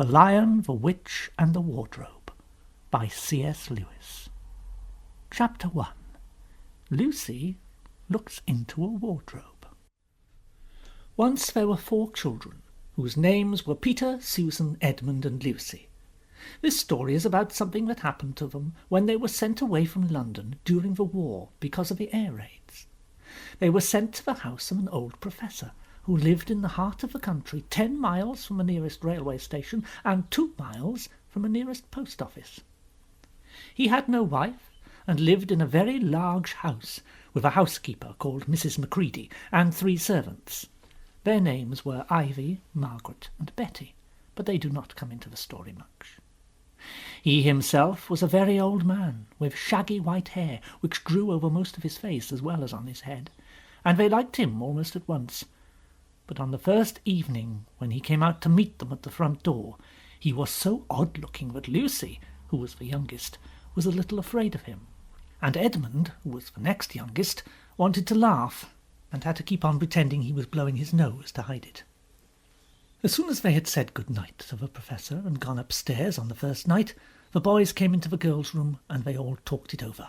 The Lion, the Witch, and the Wardrobe by C.S. Lewis. Chapter 1. Lucy looks into a wardrobe. Once there were 4 children, whose names were Peter, Susan, Edmund, and Lucy. This story is about something that happened to them when they were sent away from London during the war because of the air raids. They were sent to the house of an old professor, who lived in the heart of the country, 10 miles from the nearest railway station and 2 miles from the nearest post office. He had no wife, and lived in a very large house, with a housekeeper called Mrs. Macready, and 3 servants. Their names were Ivy, Margaret, and Betty, but they do not come into the story much. He himself was a very old man, with shaggy white hair, which grew over most of his face as well as on his head, and they liked him almost at once. But on the first evening, when he came out to meet them at the front door, he was so odd-looking that Lucy, who was the youngest, was a little afraid of him, and Edmund, who was the next youngest, wanted to laugh, and had to keep on pretending he was blowing his nose to hide it. As soon as they had said good night to the professor and gone upstairs on the first night, the boys came into the girls' room, and they all talked it over.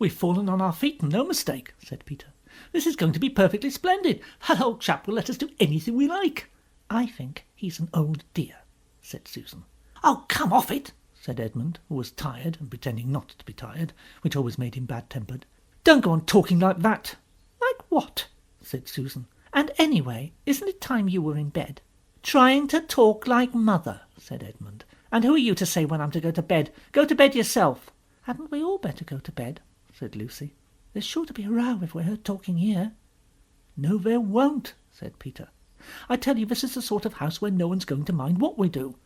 "We've fallen on our feet, and no mistake," said Peter. "This is going to be perfectly splendid. That old chap will let us do anything we like." "I think he's an old dear," said Susan. "Oh, come off it," said Edmund, who was tired and pretending not to be tired, which always made him bad-tempered. "Don't go on talking like that." "Like what?" said Susan. "And anyway, isn't it time you were in bed?" "Trying to talk like mother," said Edmund. "And who are you to say when I'm to go to bed? Go to bed yourself." "Hadn't we all better go to bed?" said Lucy. "There's sure to be a row if we're heard talking here." "No, there won't," said Peter. "I tell you, this is the sort of house where no one's going to mind what we do.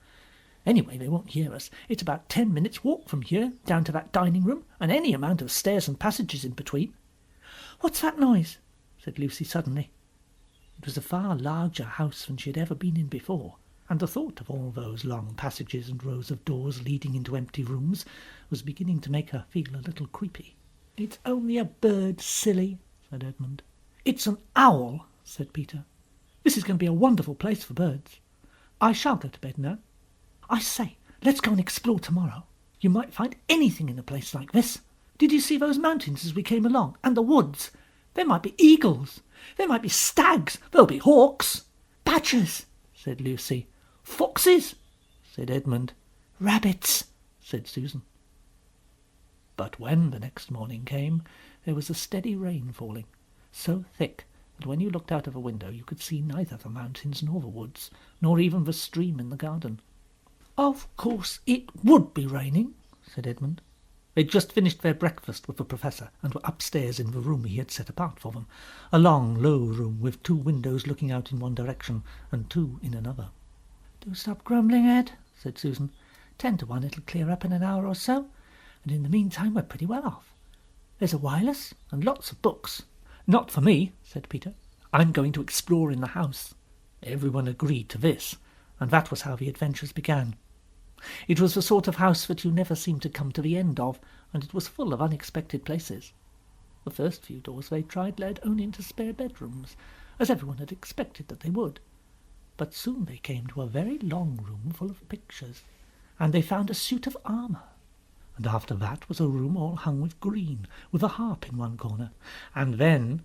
Anyway, they won't hear us. It's about 10 minutes' walk from here, down to that dining-room, and any amount of stairs and passages in between." "What's that noise?" said Lucy suddenly. It was a far larger house than she had ever been in before, and the thought of all those long passages and rows of doors leading into empty rooms was beginning to make her feel a little creepy. "It's only a bird, silly," said Edmund. "It's an owl," said Peter. "This is going to be a wonderful place for birds. I shall go to bed now. I say, let's go and explore tomorrow. You might find anything in a place like this. Did you see those mountains as we came along, and the woods? There might be eagles. There might be stags. There'll be hawks." "Badgers," said Lucy. "Foxes," said Edmund. "Rabbits," said Susan. But when the next morning came, there was a steady rain falling, so thick that when you looked out of a window you could see neither the mountains nor the woods, nor even the stream in the garden. "Of course it would be raining," said Edmund. They'd just finished their breakfast with the professor, and were upstairs in the room he had set apart for them, a long, low room with 2 windows looking out in one direction and 2 in another. "Do stop grumbling, Ed," said Susan. 10 to 1 it'll clear up in an hour or so, and in the meantime we're pretty well off. There's a wireless and lots of books." "Not for me," said Peter. "I'm going to explore in the house." Everyone agreed to this, and that was how the adventures began. It was the sort of house that you never seemed to come to the end of, and it was full of unexpected places. The first few doors they tried led only into spare bedrooms, as everyone had expected that they would. But soon they came to a very long room full of pictures, and they found a suit of armour. And after that was a room all hung with green, with a harp in one corner, and then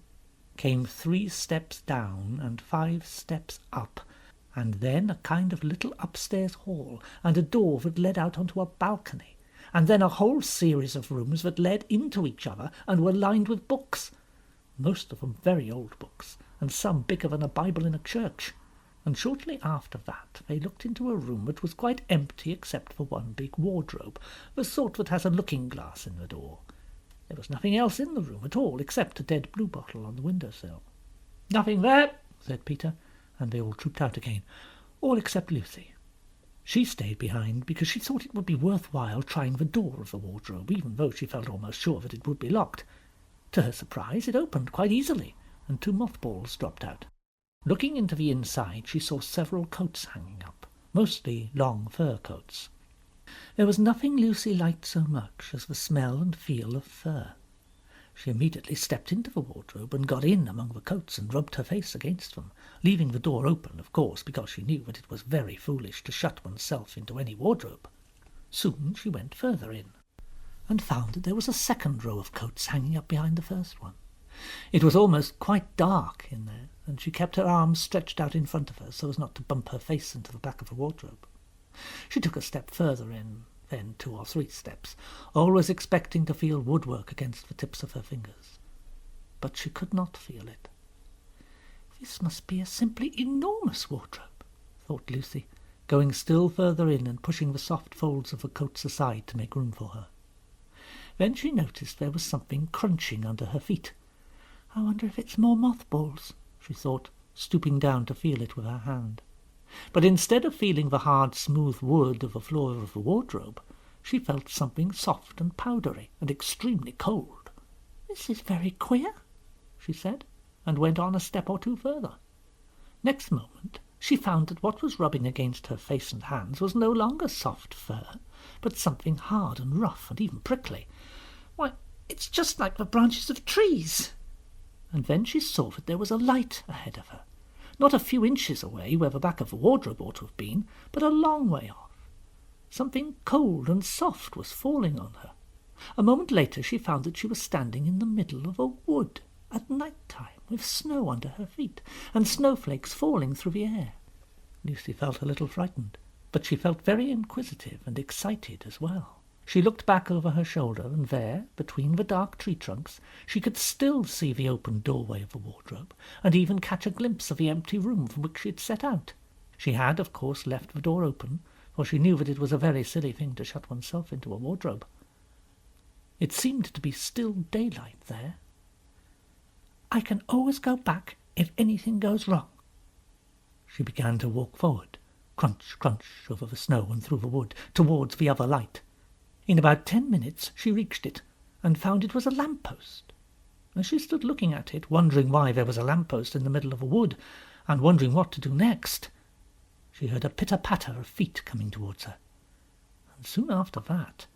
came 3 steps down and 5 steps up, and then a kind of little upstairs hall, and a door that led out onto a balcony, and then a whole series of rooms that led into each other and were lined with books, most of them very old books, and some bigger than a Bible in a church. And shortly after that they looked into a room that was quite empty except for one big wardrobe, the sort that has a looking-glass in the door. There was nothing else in the room at all except a dead blue bottle on the window-sill. "Nothing there," said Peter, and they all trooped out again, all except Lucy. She stayed behind because she thought it would be worthwhile trying the door of the wardrobe, even though she felt almost sure that it would be locked. To her surprise, it opened quite easily, and 2 mothballs dropped out. Looking into the inside, she saw several coats hanging up, mostly long fur coats. There was nothing Lucy liked so much as the smell and feel of fur. She immediately stepped into the wardrobe and got in among the coats and rubbed her face against them, leaving the door open, of course, because she knew that it was very foolish to shut oneself into any wardrobe. Soon she went further in, and found that there was a second row of coats hanging up behind the first one. It was almost quite dark in there, and she kept her arms stretched out in front of her so as not to bump her face into the back of the wardrobe. She took a step further in, then 2 or 3 steps, always expecting to feel woodwork against the tips of her fingers. But she could not feel it. "This must be a simply enormous wardrobe," thought Lucy, going still further in and pushing the soft folds of the coats aside to make room for her. Then she noticed there was something crunching under her feet. "I wonder if it's more mothballs," she thought, stooping down to feel it with her hand. But instead of feeling the hard, smooth wood of the floor of the wardrobe, she felt something soft and powdery and extremely cold. "This is very queer," she said, and went on a step or 2 further. Next moment she found that what was rubbing against her face and hands was no longer soft fur, but something hard and rough and even prickly. "Why, it's just like the branches of trees!" And then she saw that there was a light ahead of her, not a few inches away where the back of the wardrobe ought to have been, but a long way off. Something cold and soft was falling on her. A moment later she found that she was standing in the middle of a wood at night time, with snow under her feet, and snowflakes falling through the air. Lucy felt a little frightened, but she felt very inquisitive and excited as well. She looked back over her shoulder, and there, between the dark tree trunks, she could still see the open doorway of the wardrobe, and even catch a glimpse of the empty room from which she had set out. She had, of course, left the door open, for she knew that it was a very silly thing to shut oneself into a wardrobe. It seemed to be still daylight there. "I can always go back if anything goes wrong." She began to walk forward, crunch, crunch, over the snow and through the wood, towards the other light. In about 10 minutes she reached it, and found it was a lamp-post. As she stood looking at it, wondering why there was a lamp-post in the middle of a wood, and wondering what to do next, she heard a pitter-patter of feet coming towards her. And soon after that,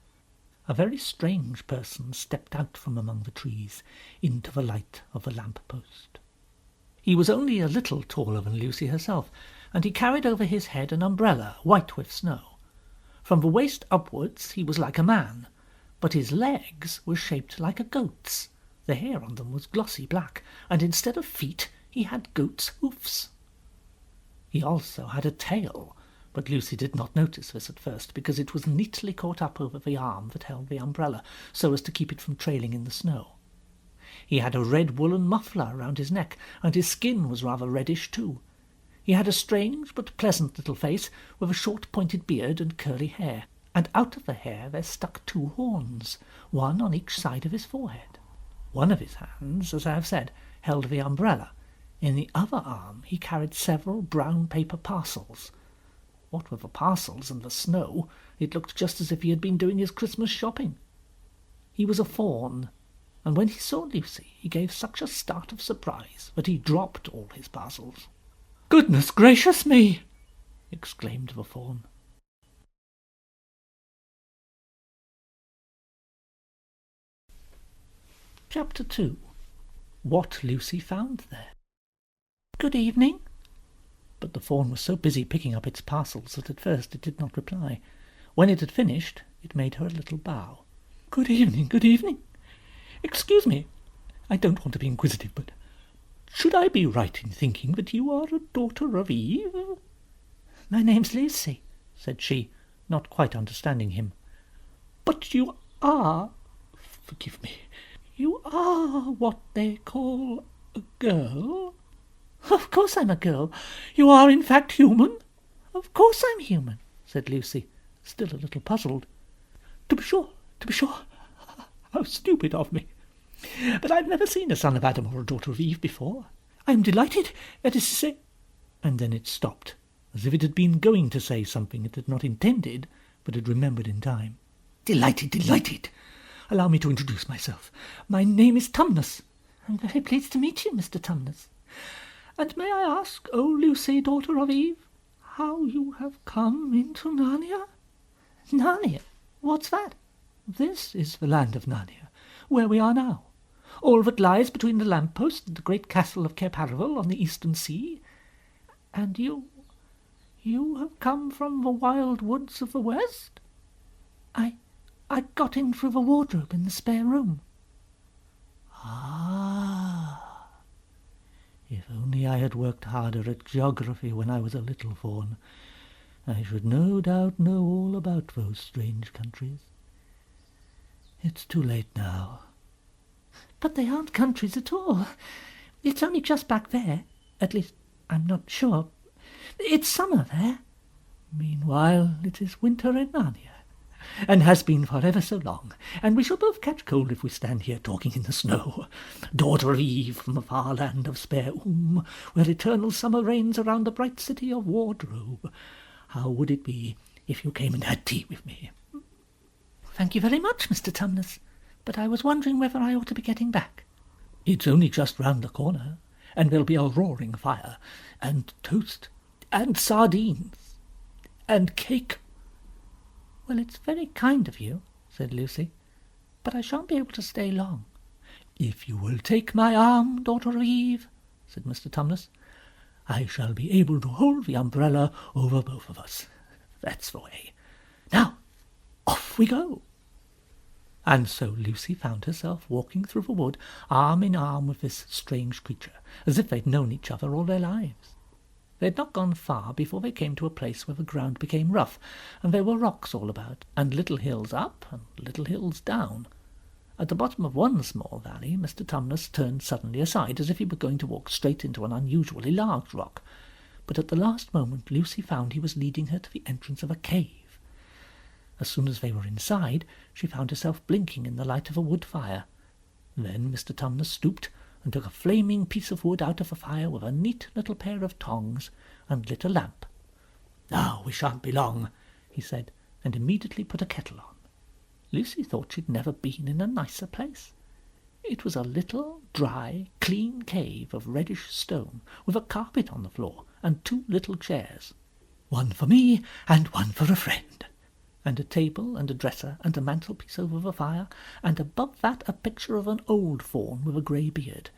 a very strange person stepped out from among the trees into the light of the lamp-post. He was only a little taller than Lucy herself, and he carried over his head an umbrella, white with snow. From the waist upwards he was like a man, but his legs were shaped like a goat's. The hair on them was glossy black, and instead of feet he had goat's hoofs. He also had a tail, but Lucy did not notice this at first, because it was neatly caught up over the arm that held the umbrella, so as to keep it from trailing in the snow. He had a red woolen muffler round his neck, and his skin was rather reddish too. He had a strange but pleasant little face, with a short pointed beard and curly hair, and out of the hair there stuck 2 horns, one on each side of his forehead. One of his hands, as I have said, held the umbrella. In the other arm he carried several brown paper parcels. What with the parcels and the snow, it looked just as if he had been doing his Christmas shopping. He was a fawn, and when he saw Lucy he gave such a start of surprise that he dropped all his parcels. "Goodness gracious me!" exclaimed the fawn. Chapter 2. What Lucy Found There. "Good evening." But the fawn was so busy picking up its parcels that at first it did not reply. When it had finished, it made her a little bow. "Good evening, good evening. Excuse me, I don't want to be inquisitive, but should I be right in thinking that you are a daughter of Eve?" "My name's Lucy," said she, not quite understanding him. "But you are, forgive me, you are what they call a girl?" "Of course I'm a girl. You are in fact human?" "Of course I'm human," said Lucy, still a little puzzled. To be sure. How stupid of me. But I've never seen a son of Adam or a daughter of Eve before. I am delighted, that is to say—" And then it stopped, as if it had been going to say something it had not intended, but had remembered in time. Delighted. Allow me to introduce myself. My name is Tumnus." "I'm very pleased to meet you, Mr. Tumnus." "And may I ask, O Lucy, daughter of Eve, how you have come into Narnia?" "Narnia? What's that?" "This is the land of Narnia, where we are now. all that lies between the lamp-post and the great castle of Cape Paravel on the eastern sea. And you have come from the wild woods of the west? I got in through the wardrobe in the spare room. Ah! If only I had worked harder at geography when I was a little fawn, I should no doubt know all about those strange countries. It's too late now. But they aren't countries at all. It's only just back there. At least, I'm not sure. It's summer there. Meanwhile, it is winter in Narnia, and has been for ever so long, and we shall both catch cold if we stand here talking in the snow. Daughter of Eve from the far land of Spare where eternal summer reigns around the bright city of Wardrobe. How would it be if you came and had tea with me? Thank you very much, Mr. Tumnus, but I was wondering whether I ought to be getting back. It's only just round the corner, and there'll be a roaring fire, and toast, and sardines, and cake. Well, it's very kind of you, said Lucy, but I shan't be able to stay long. If you will take my arm, daughter of Eve, said Mr. Tumnus, I shall be able to hold the umbrella over both of us. That's the way. Now, off we go. And so Lucy found herself walking through the wood, arm in arm with this strange creature, as if they'd known each other all their lives. They had not gone far before they came to a place where the ground became rough, and there were rocks all about, and little hills up and little hills down. At the bottom of one small valley, Mr. Tumnus turned suddenly aside, as if he were going to walk straight into an unusually large rock. But at the last moment Lucy found he was leading her to the entrance of a cave. As soon as they were inside, she found herself blinking in the light of a wood fire. Then Mr. Tumnus stooped and took a flaming piece of wood out of the fire with a neat little pair of tongs, and lit a lamp. "Now we shan't be long," he said, and immediately put a kettle on. Lucy thought she'd never been in a nicer place. It was a little, dry, clean cave of reddish stone, with a carpet on the floor, and 2 little chairs. "One for me, and one for a friend," and a table and a dresser and a mantelpiece over the fire, and above that a picture of an old faun with a grey beard.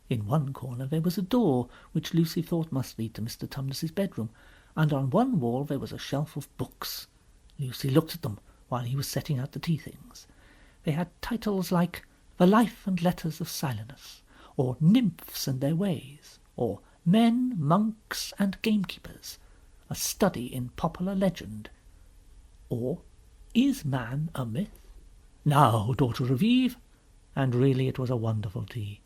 In one corner there was a door, which Lucy thought must lead to Mr. Tumnus's bedroom, and on one wall there was a shelf of books. Lucy looked at them while he was setting out the tea things. They had titles like The Life and Letters of Silenus, or Nymphs and Their Ways, or Men, Monks and Gamekeepers, a Study in Popular Legend, or Is Man a Myth? Now, daughter of Eve. And really it was a wonderful tea.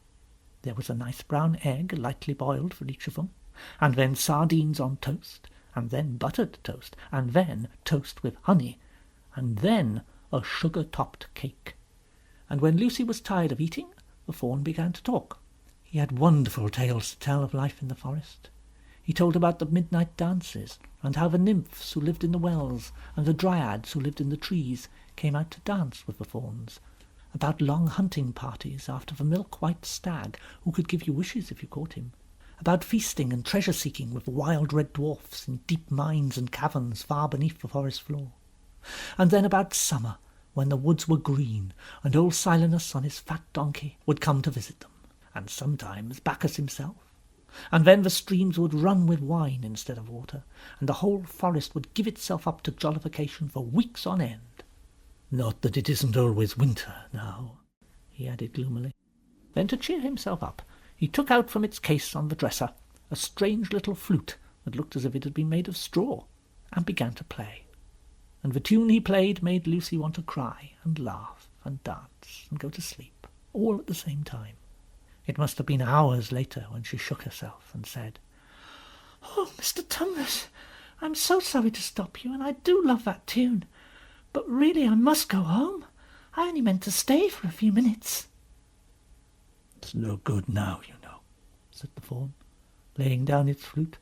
There was a nice brown egg, lightly boiled for each of them, and then sardines on toast, and then buttered toast, and then toast with honey, and then a sugar-topped cake. And when Lucy was tired of eating, the faun began to talk. He had wonderful tales to tell of life in the forest. He told about the midnight dances, and how the nymphs who lived in the wells and the dryads who lived in the trees came out to dance with the fauns, about long hunting parties after the milk-white stag who could give you wishes if you caught him, about feasting and treasure-seeking with the wild red dwarfs in deep mines and caverns far beneath the forest floor, and then about summer, when the woods were green, and old Silenus on his fat donkey would come to visit them, and sometimes Bacchus himself. And then the streams would run with wine instead of water, and the whole forest would give itself up to jollification for weeks on end. Not that it isn't always winter now, he added gloomily. Then, to cheer himself up, he took out from its case on the dresser a strange little flute that looked as if it had been made of straw, and began to play. And the tune he played made Lucy want to cry and laugh and dance and go to sleep, all at the same time. It must have been hours later when she shook herself and said, "Oh, Mr. Tumnus, I'm so sorry to stop you, and I do love that tune. But really I must go home. I only meant to stay for a few minutes." "It's no good now, you know," said the faun, laying down its flute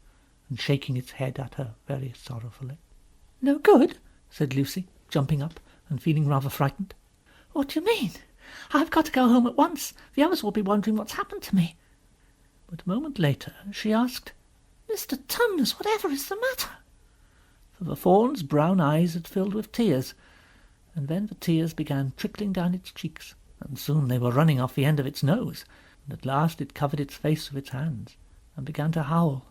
and shaking its head at her very sorrowfully. "No good?" said Lucy, jumping up and feeling rather frightened. "What do you mean? I've got to go home at once. The others will be wondering what's happened to me." But a moment later she asked, "Mr. Tumnus, whatever is the matter?" For the faun's brown eyes had filled with tears, and then the tears began trickling down its cheeks, and soon they were running off the end of its nose, and at last it covered its face with its hands, and began to howl.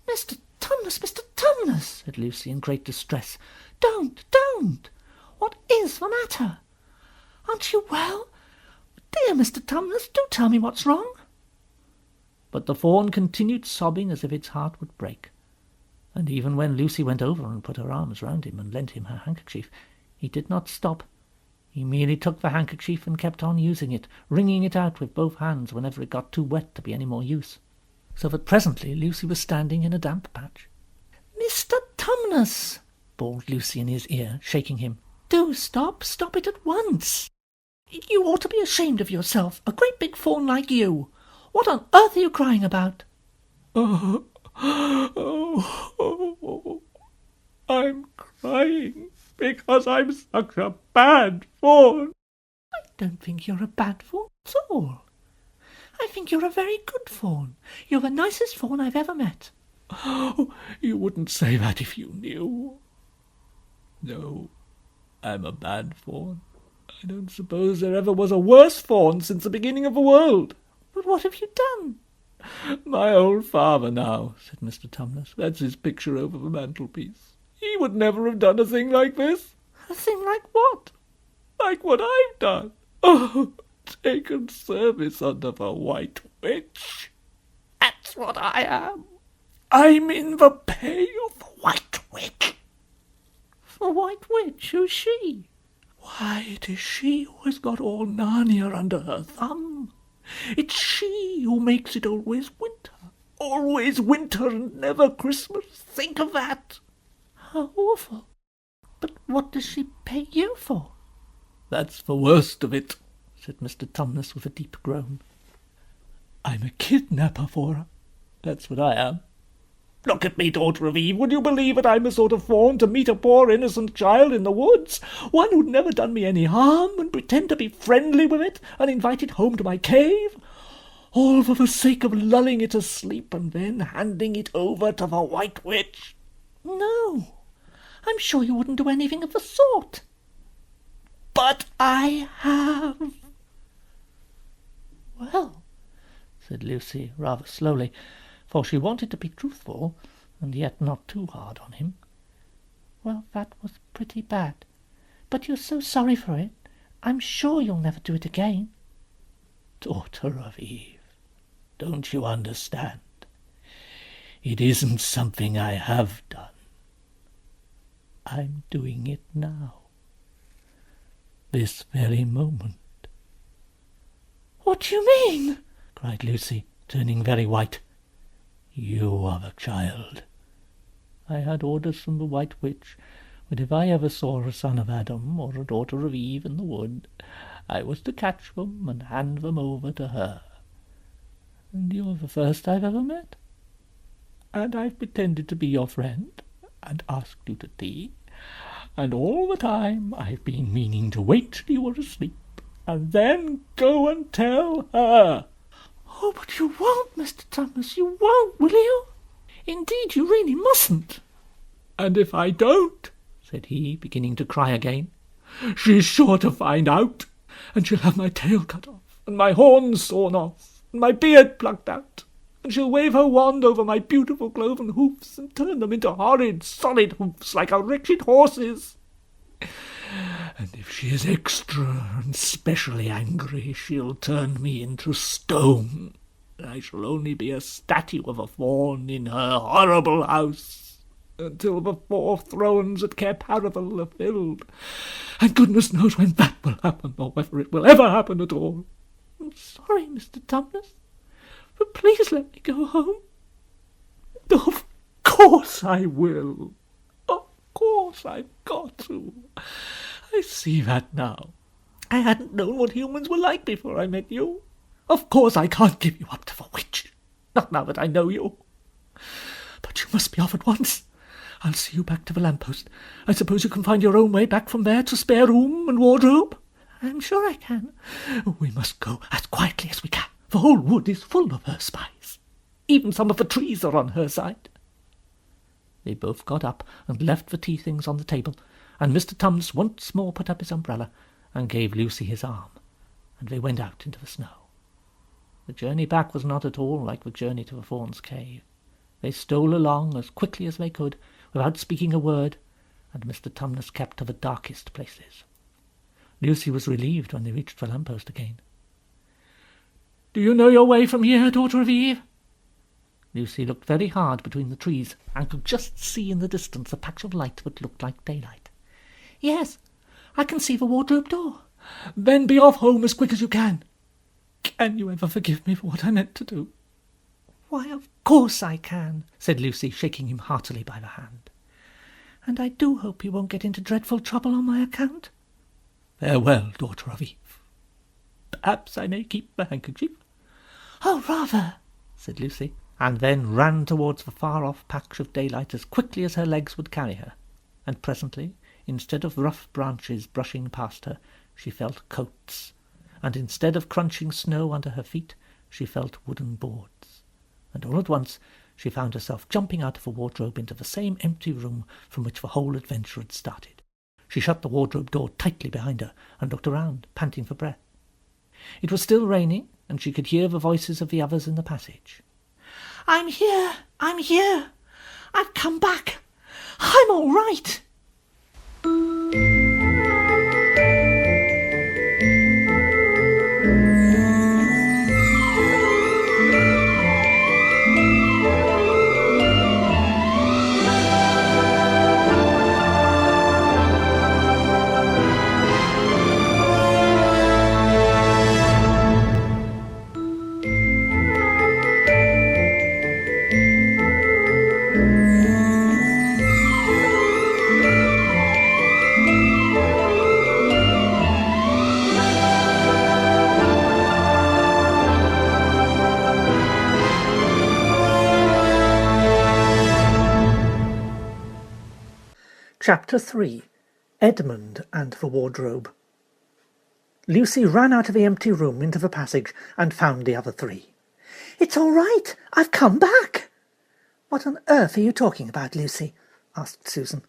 "Mr. Tumnus, Mr. Tumnus," said Lucy in great distress. "Don't! What is the matter? Aren't you well? Dear Mr. Tumnus, do tell me what's wrong." But the fawn continued sobbing as if its heart would break, and even when Lucy went over and put her arms round him and lent him her handkerchief, he did not stop. He merely took the handkerchief and kept on using it, wringing it out with both hands whenever it got too wet to be any more use, so that presently Lucy was standing in a damp patch. "Mr. Tumnus," bawled Lucy in his ear, shaking him, "do stop it at once. You ought to be ashamed of yourself, a great big fawn like you. What on earth are you crying about?" Oh, I'm crying because I'm such a bad fawn." "I don't think you're a bad fawn at all. I think you're a very good fawn. You're the nicest fawn I've ever met." "Oh, you wouldn't say that if you knew." "No, I'm a bad fawn. I don't suppose there ever was a worse fawn since the beginning of the world." "But what have you done?" "My old father now," said Mr. Tumnus. "That's his picture over the mantelpiece. He would never have done a thing like this." "A thing like what?" "Like what I've done. Oh, taken service under the White Witch. That's what I am. I'm in the pay of the White Witch." "The White Witch? Who's she?" "Why, it is she who has got all Narnia under her thumb. It's she who makes it always winter and never Christmas. Think of that." "How awful! But what does she pay you for?" "That's the worst of it," said Mr. Tumnus with a deep groan. "I'm a kidnapper for her. That's what I am. Look at me, daughter of Eve. Would you believe that I'm the sort of fawn to meet a poor innocent child in the woods, one who'd never done me any harm, and pretend to be friendly with it, and invite it home to my cave, all for the sake of lulling it asleep and then handing it over to the White Witch?" "No, I'm sure you wouldn't do anything of the sort." "But I have." "Well," said Lucy, rather slowly, for she wanted to be truthful, and yet not too hard on him. "Well, that was pretty bad. But you're so sorry for it. I'm sure you'll never do it again." "Daughter of Eve, don't you understand? It isn't something I have done. I'm doing it now. This very moment." "What do you mean?" cried Lucy, turning very white. "You are the child. I had orders from the White Witch that if I ever saw a son of Adam or a daughter of Eve in the wood, I was to catch them and hand them over to her. And you're the first I've ever met. And I've pretended to be your friend and asked you to tea, and all the time I've been meaning to wait till you were asleep and then go and tell her." "Oh, but you won't, Mr. Tumnus, you won't, will you? Indeed, you really mustn't." "And if I don't," said he, beginning to cry again, "she's sure to find out, and she'll have my tail cut off, and my horns sawn off, and my beard plucked out, and she'll wave her wand over my beautiful cloven hoofs and turn them into horrid, solid hoofs like a wretched horse's. And if she is extra and specially angry, she'll turn me into stone, and I shall only be a statue of a fawn in her horrible house until the 4 thrones at Cape Paravel are filled, and goodness knows when that will happen, or whether it will ever happen at all." "I'm sorry, Mr. Tumnus, but please let me go home." "Of course I will. Of course I've got to. I see that now. I hadn't known what humans were like before I met you. Of course I can't give you up to the witch, not now that I know you. But you must be off at once. I'll see you back to the lamppost. I suppose you can find your own way back from there to spare room and wardrobe?" "I'm sure I can." "We must go as quietly as we can. The whole wood is full of her spies. Even some of the trees are on her side." They both got up and left the tea things on the table, and Mr. Tumnus once more put up his umbrella and gave Lucy his arm, and they went out into the snow. The journey back was not at all like the journey to the Fawn's cave. They stole along as quickly as they could, without speaking a word, and Mr. Tumnus kept to the darkest places. Lucy was relieved when they reached the lamppost again. "Do you know your way from here, daughter of Eve?" Lucy looked very hard between the trees, and could just see in the distance a patch of light that looked like daylight. "Yes, I can see the wardrobe door." "Then be off home as quick as you can. Can you ever forgive me for what I meant to do?" "Why, of course I can," said Lucy, shaking him heartily by the hand. "And I do hope you won't get into dreadful trouble on my account." "Farewell, daughter of Eve. Perhaps I may keep the handkerchief." "Oh, rather," said Lucy, and then ran towards the far-off patch of daylight as quickly as her legs would carry her, and presently, instead of rough branches brushing past her, she felt coats, and instead of crunching snow under her feet, she felt wooden boards, and all at once she found herself jumping out of a wardrobe into the same empty room from which the whole adventure had started. She shut the wardrobe door tightly behind her and looked around, panting for breath. It was still raining, and she could hear the voices of the others in the passage. "I'm here! I'm here! I've come back! I'm all right!" Chapter 3. Edmund and the Wardrobe. Lucy ran out of the empty room into the passage and found the other three. "It's all right! I've come back!" "What on earth are you talking about, Lucy?" asked Susan.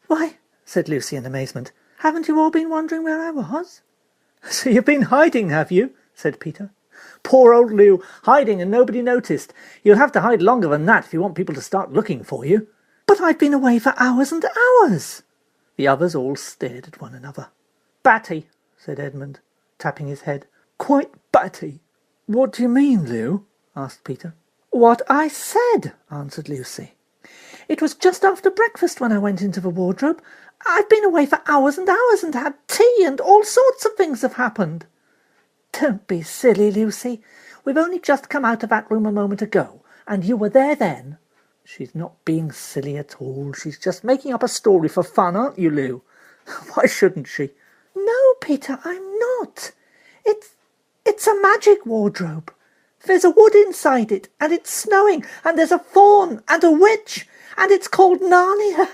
"Why," said Lucy in amazement, "haven't you all been wondering where I was?" "So you've been hiding, have you?" said Peter. "Poor old Lou, hiding and nobody noticed. You'll have to hide longer than that if you want people to start looking for you." "But I've been away for hours and hours." The others all stared at one another. "Batty," said Edmund, tapping his head. "Quite batty." "What do you mean, Lou?" asked Peter. "What I said," answered Lucy. "It was just after breakfast when I went into the wardrobe. I've been away for hours and hours and had tea, and all sorts of things have happened." "Don't be silly, Lucy. We've only just come out of that room a moment ago, and you were there then." "She's not being silly at all. She's just making up a story for fun, aren't you, Lou? Why shouldn't she?" "No, Peter, I'm not. It's a magic wardrobe. There's a wood inside it, and it's snowing, and there's a fawn and a witch, and it's called Narnia.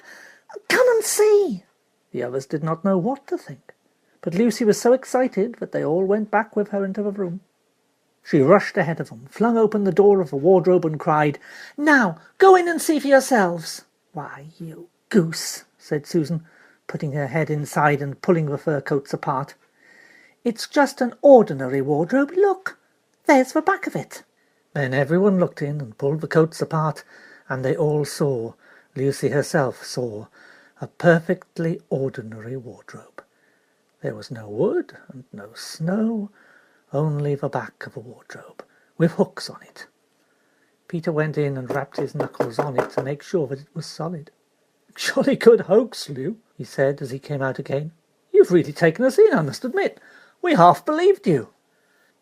Come and see." The others did not know what to think, but Lucy was so excited that they all went back with her into the room. She rushed ahead of them, flung open the door of the wardrobe and cried, "Now, go in and see for yourselves." "Why, you goose," said Susan, putting her head inside and pulling the fur coats apart. "It's just an ordinary wardrobe. Look, there's the back of it." Then everyone looked in and pulled the coats apart, and they all saw, Lucy herself saw, a perfectly ordinary wardrobe. There was no wood and no snow, only the back of a wardrobe, with hooks on it. Peter went in and rapped his knuckles on it to make sure that it was solid. "Jolly good hoax, Lou," he said as he came out again. "You've really taken us in, I must admit. We half believed you."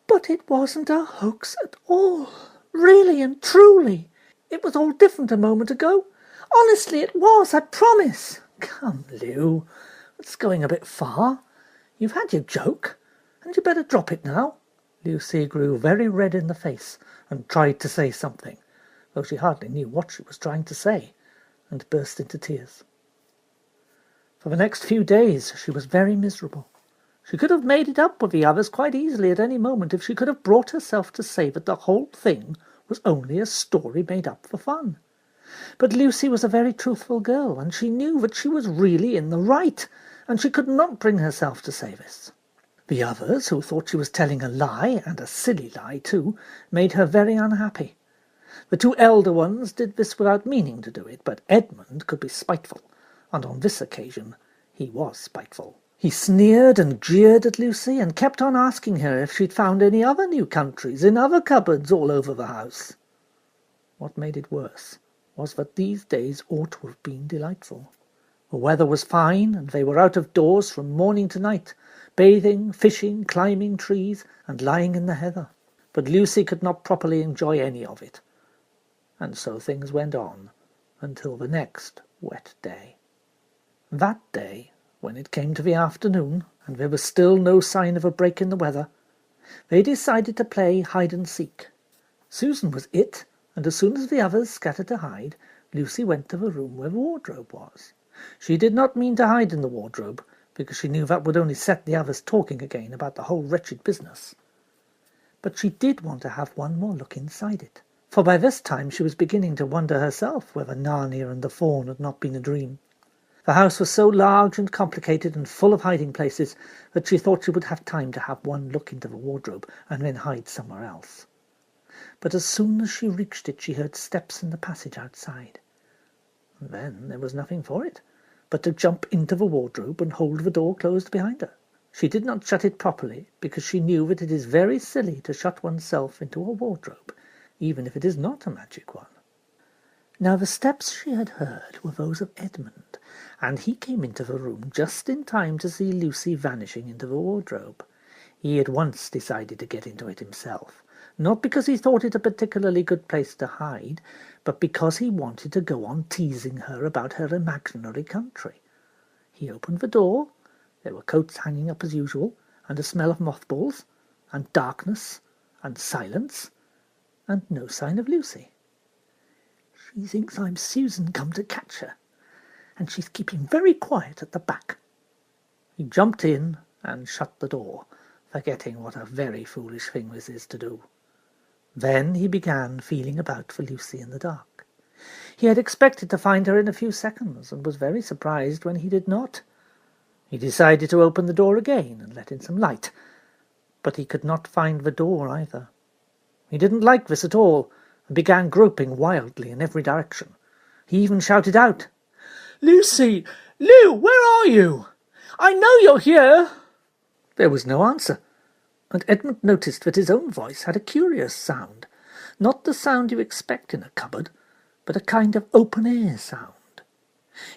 "But it wasn't a hoax at all. Really and truly. It was all different a moment ago. Honestly, it was, I promise." "Come, Lou, that's going a bit far. You've had your joke, and you'd better drop it now." Lucy grew very red in the face and tried to say something, though she hardly knew what she was trying to say, and burst into tears. For the next few days she was very miserable. She could have made it up with the others quite easily at any moment if she could have brought herself to say that the whole thing was only a story made up for fun. But Lucy was a very truthful girl, and she knew that she was really in the right, and she could not bring herself to say this. The others, who thought she was telling a lie, and a silly lie too, made her very unhappy. The two elder ones did this without meaning to do it, but Edmund could be spiteful, and on this occasion he was spiteful. He sneered and jeered at Lucy, and kept on asking her if she'd found any other new countries in other cupboards all over the house. What made it worse was that these days ought to have been delightful. The weather was fine, and they were out of doors from morning to night, bathing, fishing, climbing trees, and lying in the heather. But Lucy could not properly enjoy any of it, and so things went on until the next wet day. That day, when it came to the afternoon, and there was still no sign of a break in the weather, they decided to play hide-and-seek. Susan was it, and as soon as the others scattered to hide, Lucy went to the room where the wardrobe was. She did not mean to hide in the wardrobe, because she knew that would only set the others talking again about the whole wretched business. But she did want to have one more look inside it, for by this time she was beginning to wonder herself whether Narnia and the Faun had not been a dream. The house was so large and complicated and full of hiding places that she thought she would have time to have one look into the wardrobe and then hide somewhere else. But as soon as she reached it, she heard steps in the passage outside. And then there was nothing for it but to jump into the wardrobe and hold the door closed behind her. She did not shut it properly, because she knew that it is very silly to shut oneself into a wardrobe, even if it is not a magic one. Now the steps she had heard were those of Edmund, and he came into the room just in time to see Lucy vanishing into the wardrobe. He at once decided to get into it himself, not because he thought it a particularly good place to hide, but because he wanted to go on teasing her about her imaginary country. He opened the door. There were coats hanging up as usual, and a smell of mothballs, and darkness, and silence, and no sign of Lucy. "She thinks I'm Susan come to catch her, and she's keeping very quiet at the back." He jumped in and shut the door, forgetting what a very foolish thing this is to do. Then he began feeling about for Lucy in the dark. He had expected to find her in a few seconds, and was very surprised when he did not. He decided to open the door again and let in some light, but he could not find the door either. He didn't like this at all, and began groping wildly in every direction. He even shouted out, "Lucy! Lou, where are you? I know you're here!" There was no answer, and Edmund noticed that his own voice had a curious sound, not the sound you expect in a cupboard, but a kind of open-air sound.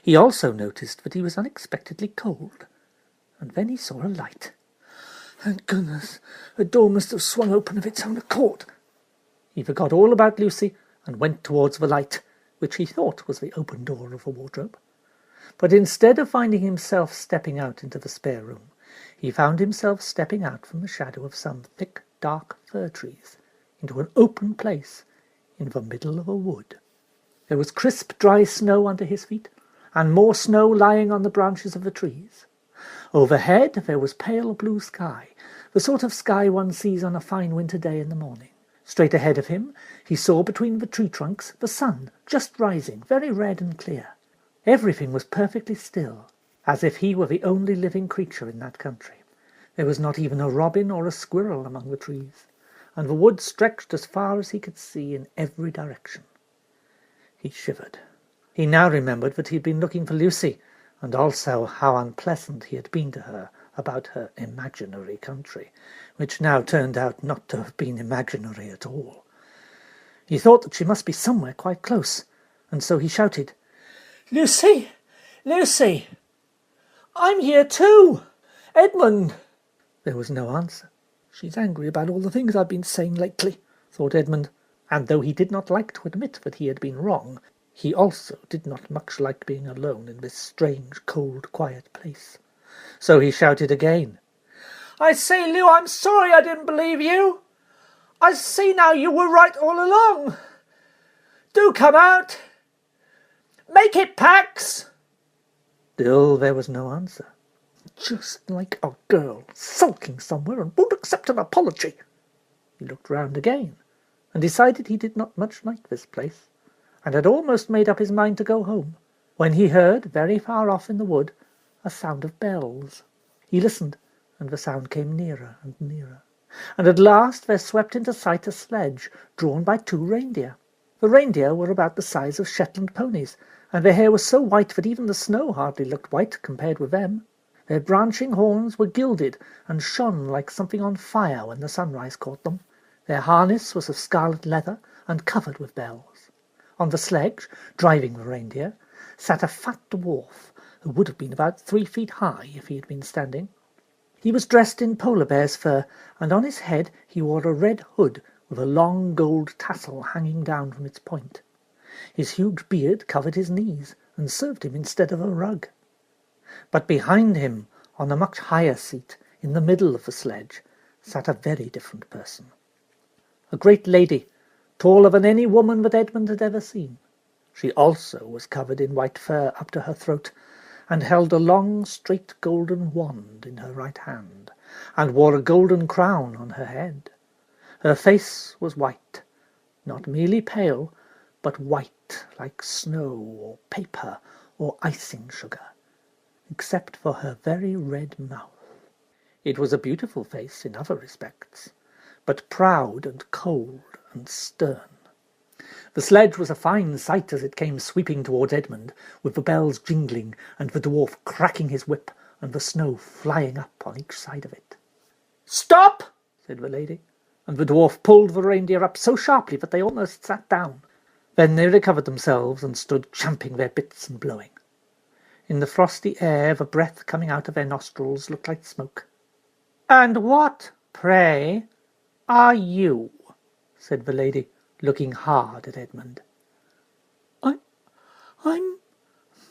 He also noticed that he was unexpectedly cold, and then he saw a light. "Thank goodness, the door must have swung open of its own accord." He forgot all about Lucy and went towards the light, which he thought was the open door of the wardrobe. But instead of finding himself stepping out into the spare room, he found himself stepping out from the shadow of some thick, dark fir trees into an open place in the middle of a wood. There was crisp, dry snow under his feet, and more snow lying on the branches of the trees. Overhead there was pale blue sky, the sort of sky one sees on a fine winter day in the morning. Straight ahead of him he saw between the tree trunks the sun just rising, very red and clear. Everything was perfectly still, as if he were the only living creature in that country. There was not even a robin or a squirrel among the trees, and the wood stretched as far as he could see in every direction. He shivered. He now remembered that he had been looking for Lucy, and also how unpleasant he had been to her about her imaginary country, which now turned out not to have been imaginary at all. He thought that she must be somewhere quite close, and so he shouted, "Lucy! Lucy! I'm here too! Edmund!" There was no answer. "She's angry about all the things I've been saying lately," thought Edmund, and though he did not like to admit that he had been wrong, he also did not much like being alone in this strange, cold, quiet place. So he shouted again, "I say, Lou, I'm sorry I didn't believe you. I see now you were right all along. Do come out. Make it, Pax." Still there was no answer. "Just like a girl, sulking somewhere and won't accept an apology." He looked round again, and decided he did not much like this place, and had almost made up his mind to go home, when he heard, very far off in the wood, a sound of bells. He listened, and the sound came nearer and nearer, and at last there swept into sight a sledge drawn by 2 reindeer. The reindeer were about the size of Shetland ponies, and their hair was so white that even the snow hardly looked white compared with them. Their branching horns were gilded and shone like something on fire when the sunrise caught them. Their harness was of scarlet leather and covered with bells. On the sledge, driving the reindeer, sat a fat dwarf who would have been about 3 feet high if he had been standing. He was dressed in polar bear's fur, and on his head he wore a red hood with a long gold tassel hanging down from its point. His huge beard covered his knees and served him instead of a rug. But behind him, on a much higher seat, in the middle of the sledge, sat a very different person. A great lady, taller than any woman that Edmund had ever seen. She also was covered in white fur up to her throat, and held a long, straight golden wand in her right hand, and wore a golden crown on her head. Her face was white, not merely pale, but white like snow or paper or icing sugar, except for her very red mouth. It was a beautiful face in other respects, but proud and cold and stern. The sledge was a fine sight as it came sweeping towards Edmund, with the bells jingling and the dwarf cracking his whip and the snow flying up on each side of it. "Stop!" said the lady, and the dwarf pulled the reindeer up so sharply that they almost sat down. Then they recovered themselves and stood champing their bits and blowing. In the frosty air the breath coming out of their nostrils looked like smoke. "And what, pray, are you?" said the lady, looking hard at Edmund.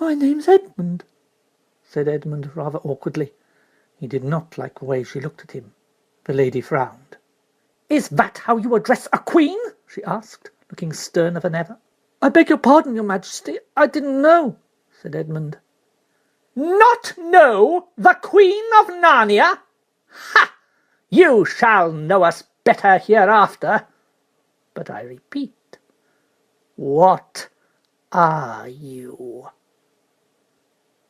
My name's Edmund," said Edmund rather awkwardly. He did not like the way she looked at him. The lady frowned. "Is that how you address a queen?" she asked, looking sterner than ever. "I beg your pardon, your majesty. I didn't know," said Edmund. "Not know the Queen of Narnia? Ha! You shall know us better hereafter. But I repeat, what are you?"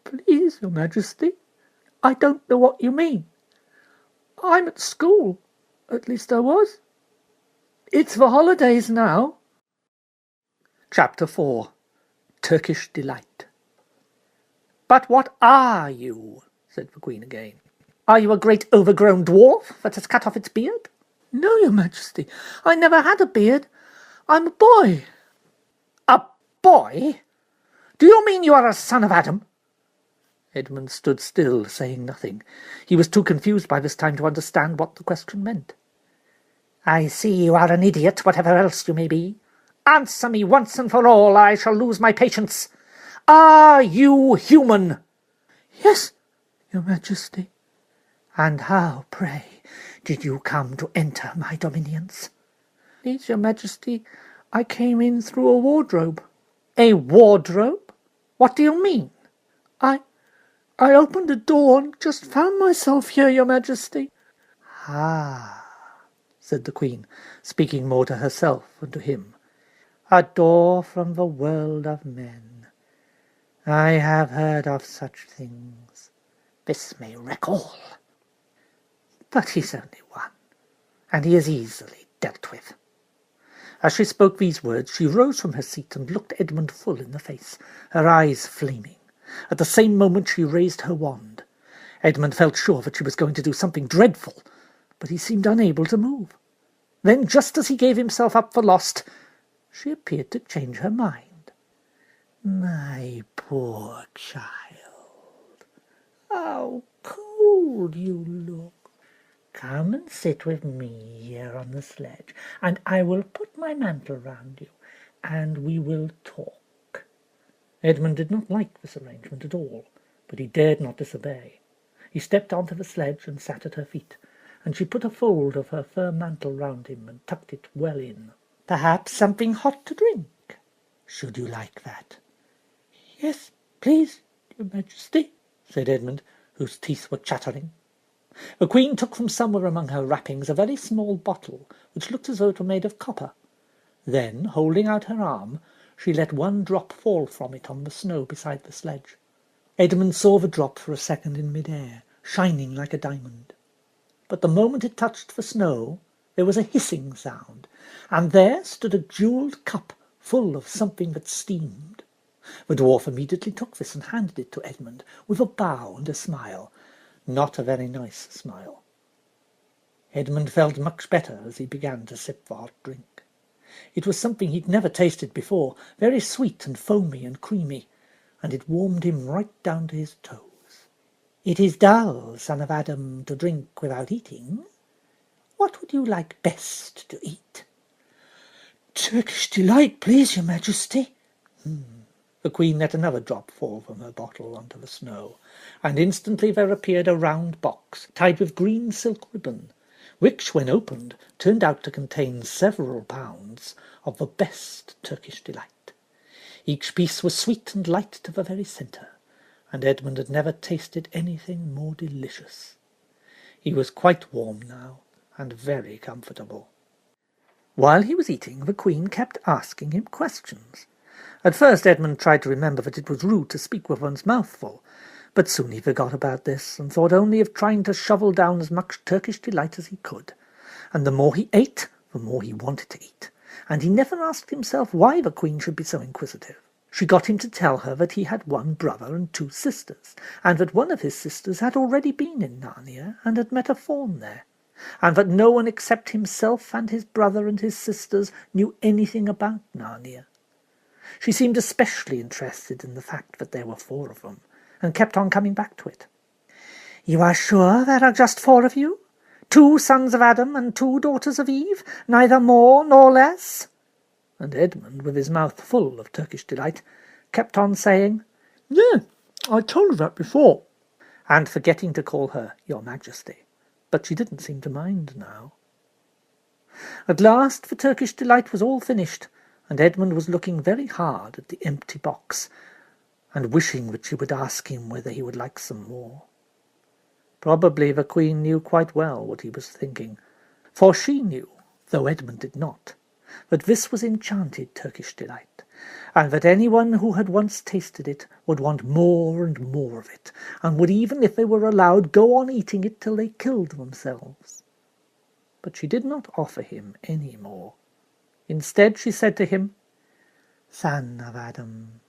"Please, your majesty, I don't know what you mean. I'm at school. At least I was. It's the holidays now." Chapter 4. Turkish Delight. "But what are you?" said the queen again. "Are you a great overgrown dwarf that has cut off its beard?" "No, your majesty, I never had a beard. I'm a boy." "A boy? Do you mean you are a son of Adam?" Edmund stood still, saying nothing. He was too confused by this time to understand what the question meant. "I see you are an idiot, whatever else you may be. Answer me once and for all, or I shall lose my patience. Are you human?" "Yes, your majesty." "And how, pray, did you come to enter my dominions?" "Please, your majesty, I came in through a wardrobe." "A wardrobe? What do you mean?" I opened a door and just found myself here, your majesty." "Ah," said the queen, speaking more to herself than to him. "A door from the world of men. I have heard of such things. This may wreck all. But he's only one, and he is easily dealt with." As she spoke these words, she rose from her seat and looked Edmund full in the face, her eyes flaming. At the same moment she raised her wand. Edmund felt sure that she was going to do something dreadful, but he seemed unable to move. Then, just as he gave himself up for lost, she appeared to change her mind. "My poor child, how cold you look. Come and sit with me here on the sledge, and I will put my mantle round you, and we will talk." Edmund did not like this arrangement at all, but he dared not disobey. He stepped onto the sledge and sat at her feet, and she put a fold of her fur mantle round him and tucked it well in. "Perhaps something hot to drink? Should you like that?" "Yes, please, your majesty," said Edmund, whose teeth were chattering. The queen took from somewhere among her wrappings a very small bottle, which looked as though it were made of copper. Then, holding out her arm, she let one drop fall from it on the snow beside the sledge. Edmund saw the drop for a second in mid-air, shining like a diamond. but the moment it touched the snow, there was a hissing sound, and there stood a jewelled cup full of something that steamed. The dwarf immediately took this and handed it to Edmund, with a bow and a smile. Not a very nice smile. Edmund felt much better as he began to sip the hot drink. It was something he'd never tasted before, very sweet and foamy and creamy, and it warmed him right down to his toes. "It is dull, son of Adam, to drink without eating. What would you like best to eat?" "Turkish delight, please, your majesty." The queen let another drop fall from her bottle onto the snow, and instantly there appeared a round box tied with green silk ribbon, which, when opened, turned out to contain several pounds of the best Turkish delight. Each piece was sweet and light to the very centre, and Edmund had never tasted anything more delicious. He was quite warm now, and very comfortable. While he was eating, the queen kept asking him questions. At first Edmund tried to remember that it was rude to speak with one's mouth full, but soon he forgot about this, and thought only of trying to shovel down as much Turkish delight as he could. And the more he ate, the more he wanted to eat, and he never asked himself why the queen should be so inquisitive. She got him to tell her that he had one brother and 2 sisters, and that one of his sisters had already been in Narnia and had met a faun there, and that no one except himself and his brother and his sisters knew anything about Narnia. She seemed especially interested in the fact that there were 4 of them, and kept on coming back to it. "You are sure there are just 4 of you? 2 sons of Adam and 2 daughters of Eve, neither more nor less?" And Edmund, with his mouth full of Turkish delight, kept on saying, "Yeah, I told her that before," and forgetting to call her Your Majesty. But she didn't seem to mind now. At last the Turkish delight was all finished, and Edmund was looking very hard at the empty box, and wishing that she would ask him whether he would like some more. Probably the queen knew quite well what he was thinking, for she knew, though Edmund did not, that this was enchanted Turkish delight, and that anyone who had once tasted it would want more and more of it, and would, even if they were allowed, go on eating it till they killed themselves. But she did not offer him any more. Instead she said to him, "Son of Adam,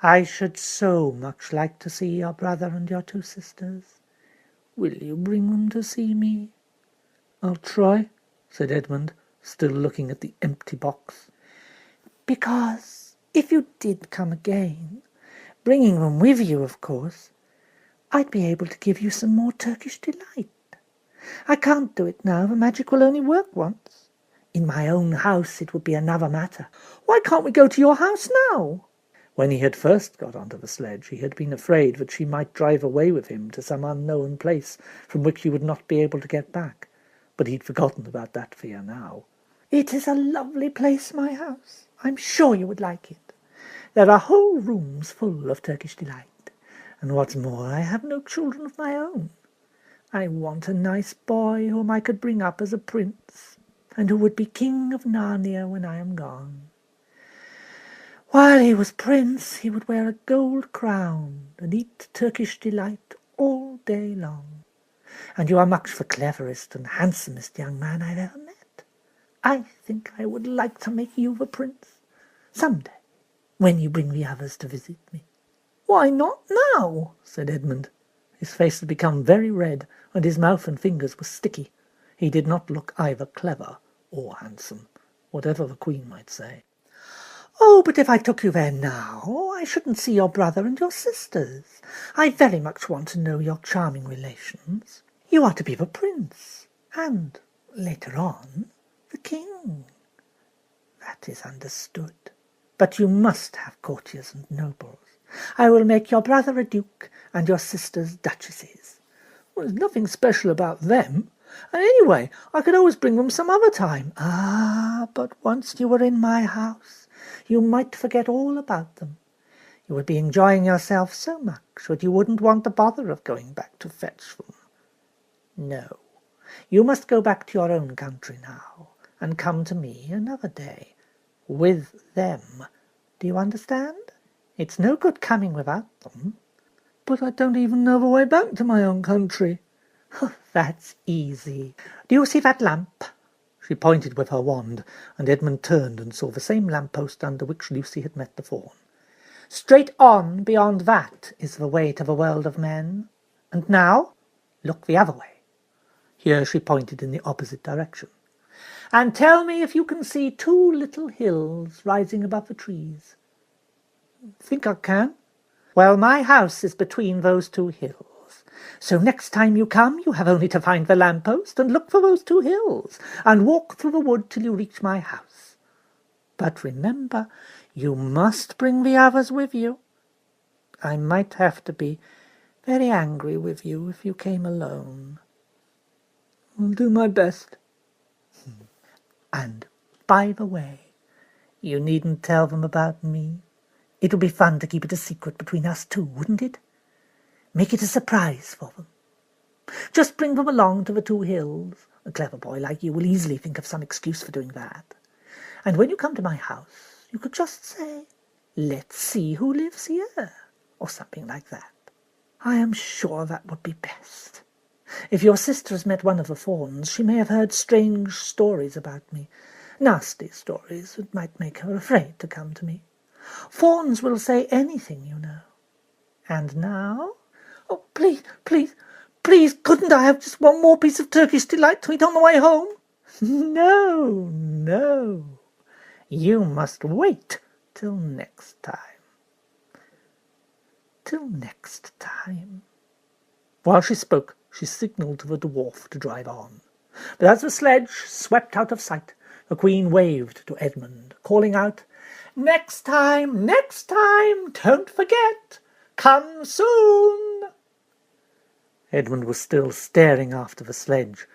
I should so much like to see your brother and your 2 sisters. Will you bring them to see me?" "I'll try," said Edmund, still looking at the empty box. "Because if you did come again, bringing them with you, of course, I'd be able to give you some more Turkish delight. I can't do it now, the magic will only work once. In my own house it would be another matter. Why can't we go to your house now?" When he had first got onto the sledge, he had been afraid that she might drive away with him to some unknown place from which he would not be able to get back, but he'd forgotten about that fear now. "It is a lovely place, my house. I'm sure you would like it. There are whole rooms full of Turkish delight, and what's more, I have no children of my own. I want a nice boy whom I could bring up as a prince, and who would be king of Narnia when I am gone. While he was prince, he would wear a gold crown and eat Turkish delight all day long. And you are much the cleverest and handsomest young man I've ever met. I think I would like to make you the prince, some day, when you bring the others to visit me." "Why not now?" said Edmund. His face had become very red, and his mouth and fingers were sticky. He did not look either clever or handsome, whatever the queen might say. "Oh, but if I took you there now, I shouldn't see your brother and your sisters. I very much want to know your charming relations. You are to be the prince, and, later on, the king. That is understood. But you must have courtiers and nobles. I will make your brother a duke and your sisters duchesses." "Well, there's nothing special about them. And anyway, I could always bring them some other time." "Ah, but once you were in my house, you might forget all about them. You would be enjoying yourself so much that you wouldn't want the bother of going back to fetch them. No, you must go back to your own country now, and come to me another day, with them. Do you understand? It's no good coming without them." "But I don't even know the way back to my own country." That's easy. Do you see that lamp? She pointed with her wand, and Edmund turned and saw the same lamp-post under which Lucy had met the fawn. Straight on beyond that is the way to the world of men. And now, look the other way. Here she pointed in the opposite direction. And tell me if you can see two little hills rising above the trees. Think I can? Well, my house is between those two hills. So next time you come, you have only to find the lamp-post and look for those two hills, and walk through the wood till you reach my house. But remember, you must bring the others with you. I might have to be very angry with you if you came alone. I'll do my best. And, by the way, you needn't tell them about me. It would be fun to keep it a secret between us two, wouldn't it? Make it a surprise for them. Just bring them along to the two hills. A clever boy like you will easily think of some excuse for doing that. And when you come to my house, you could just say, "Let's see who lives here," or something like that. I am sure that would be best. If your sister has met one of the fawns, she may have heard strange stories about me. Nasty stories that might make her afraid to come to me. Fawns will say anything, you know. And now? Oh, please, please, please, couldn't I have just one more piece of Turkish delight to eat on the way home? No, no. You must wait till next time. Till next time. While she spoke, she signalled to the dwarf to drive on. But as the sledge swept out of sight, the Queen waved to Edmund, calling out, next time, don't forget, come soon." Edmund was still staring after the sledge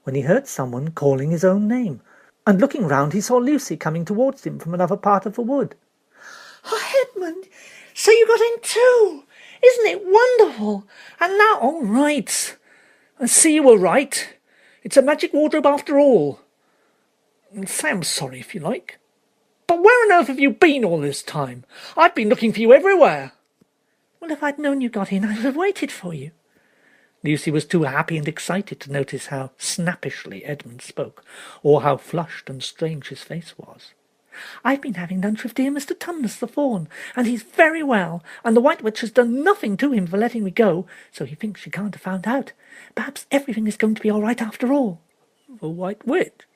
when he heard someone calling his own name, and looking round he saw Lucy coming towards him from another part of the wood. "Oh, Edmund, so you got in too! Isn't it wonderful? And now, all right. I see you were right. It's a magic wardrobe after all. Say I'm sorry if you like. But where on earth have you been all this time? I've been looking for you everywhere." Well, if I'd known you got in, I would have waited for you. Lucy was too happy and excited to notice how snappishly Edmund spoke, or how flushed and strange his face was. "I've been having lunch with dear Mr. Tumnus the fawn, and he's very well, and the White Witch has done nothing to him for letting me go, so he thinks she can't have found out. Perhaps everything is going to be all right after all." "The White Witch?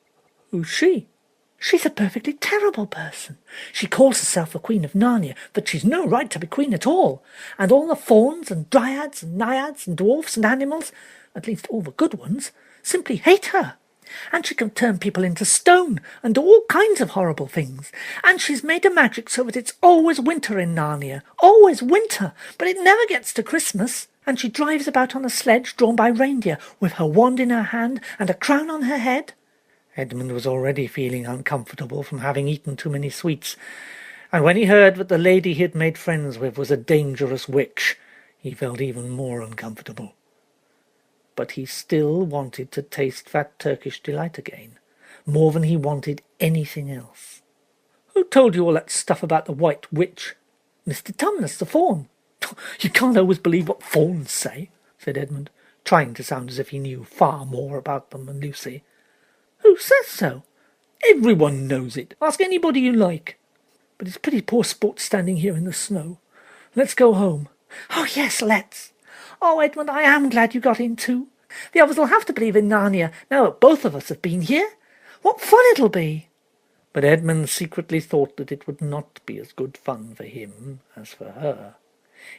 Who's she?" "She's a perfectly terrible person. She calls herself the Queen of Narnia, but she's no right to be queen at all. And all the fauns and dryads and naiads and dwarfs and animals, at least all the good ones, simply hate her. And she can turn people into stone and do all kinds of horrible things. And she's made a magic so that it's always winter in Narnia, always winter, but it never gets to Christmas. And she drives about on a sledge drawn by reindeer, with her wand in her hand and a crown on her head." Edmund was already feeling uncomfortable from having eaten too many sweets, and when he heard that the lady he had made friends with was a dangerous witch, he felt even more uncomfortable. But he still wanted to taste that Turkish delight again, more than he wanted anything else. "Who told you all that stuff about the White Witch?" "Mr. Tumnus the fawn." "You can't always believe what fawns say," said Edmund, trying to sound as if he knew far more about them than Lucy. "Who says so?" "Everyone knows it. Ask anybody you like. But it's pretty poor sport standing here in the snow. Let's go home." "Oh, yes, let's. Oh, Edmund, I am glad you got in too. The others will have to believe in Narnia now that both of us have been here. What fun it'll be!" But Edmund secretly thought that it would not be as good fun for him as for her.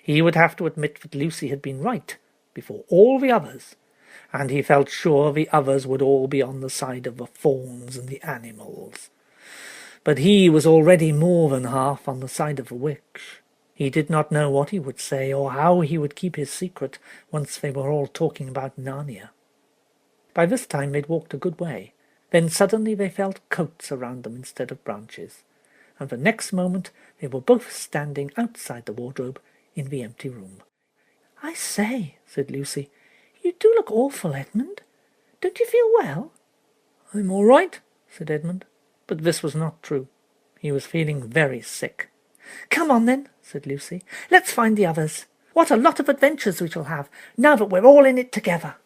He would have to admit that Lucy had been right before all the others, and he felt sure the others would all be on the side of the fawns and the animals. But he was already more than half on the side of the witch. He did not know what he would say or how he would keep his secret once they were all talking about Narnia. By this time they'd walked a good way. Then suddenly they felt coats around them instead of branches, and the next moment they were both standing outside the wardrobe in the empty room. "I say," said Lucy, "you do look awful, Edmund. Don't you feel well?" "I'm all right," said Edmund. But this was not true. He was feeling very sick. "Come on, then," said Lucy. "Let's find the others. What a lot of adventures we shall have, now that we're all in it together."